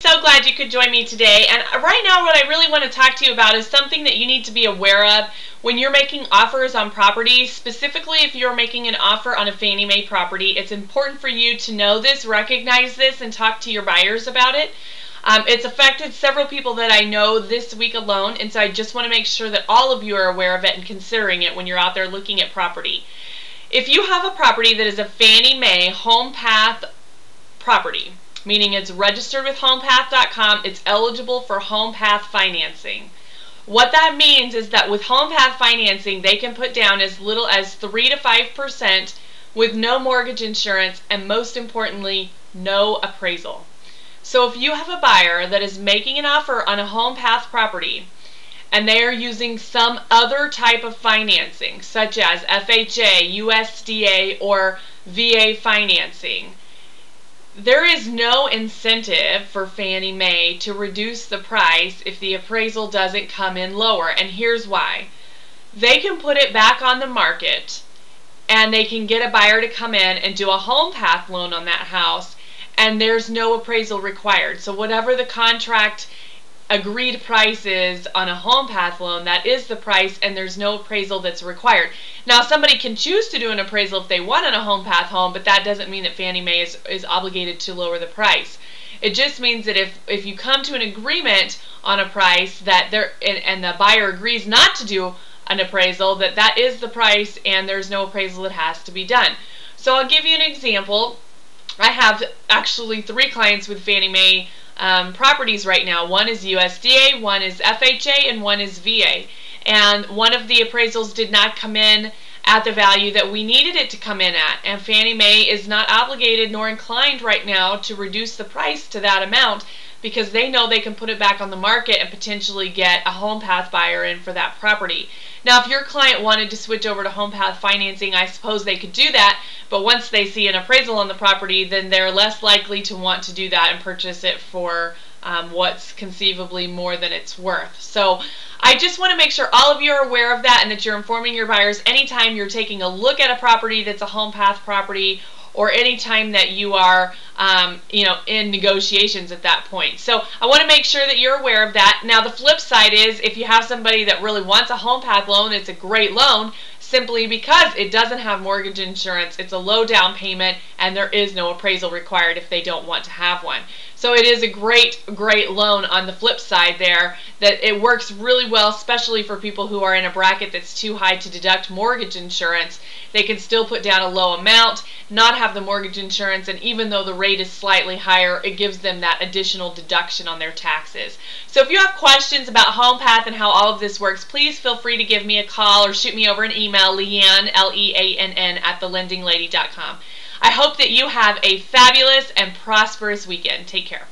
So glad you could join me today, and right now what I really want to talk to you about is something that you need to be aware of when you're making offers on property. Specifically, if you're making an offer on a Fannie Mae property, it's important for you to know this, recognize this, and talk to your buyers about it. It's affected several people that I know this week alone, and so I just want to make sure that all of you are aware of it and considering it when you're out there looking at property. If you have a property that is a Fannie Mae HomePath property, meaning it's registered with HomePath.com, it's eligible for HomePath financing. What that means is that with HomePath financing, they can put down as little as 3 to 5% with no mortgage insurance and, most importantly, no appraisal. So if you have a buyer that is making an offer on a HomePath property and they are using some other type of financing, such as FHA, USDA, or VA financing, there is no incentive for Fannie Mae to reduce the price if the appraisal doesn't come in lower, and here's why. They can put it back on the market and they can get a buyer to come in and do a HomePath loan on that house, and there's no appraisal required. So whatever the contract agreed price is on a HomePath loan, that is the price, and there's no appraisal that's required. Now, somebody can choose to do an appraisal if they want on a HomePath home, but that doesn't mean that Fannie Mae is obligated to lower the price. It just means that if you come to an agreement on a price that and the buyer agrees not to do an appraisal, that is the price and there's no appraisal that has to be done. So I'll give you an example. I have actually 3 clients with Fannie Mae properties right now. One is USDA, one is FHA, and one is VA. And one of the appraisals did not come in at the value that we needed it to come in at. And Fannie Mae is not obligated nor inclined right now to reduce the price to that amount because they know they can put it back on the market and potentially get a HomePath buyer in for that property. Now, if your client wanted to switch over to HomePath financing, I suppose they could do that, but once they see an appraisal on the property, then they're less likely to want to do that and purchase it for what's conceivably more than it's worth. So I just want to make sure all of you are aware of that and that you're informing your buyers anytime you're taking a look at a property that's a HomePath property, or anytime that you are in negotiations at that point. So I want to make sure that you're aware of that. Now, the flip side is if you have somebody that really wants a HomePath loan, it's a great loan simply because it doesn't have mortgage insurance, it's a low down payment, and there is no appraisal required if they don't want to have one. So it is a great loan on the flip side there, that it works really well, especially for people who are in a bracket that's too high to deduct mortgage insurance. They can still put down a low amount, not have the mortgage insurance, and even though the rate is slightly higher, it gives them that additional deduction on their taxes. So if you have questions about HomePath and how all of this works, please feel free to give me a call or shoot me over an email, Leanne, Leann, at thelendinglady.com. I hope that you have a fabulous and prosperous weekend. Take care.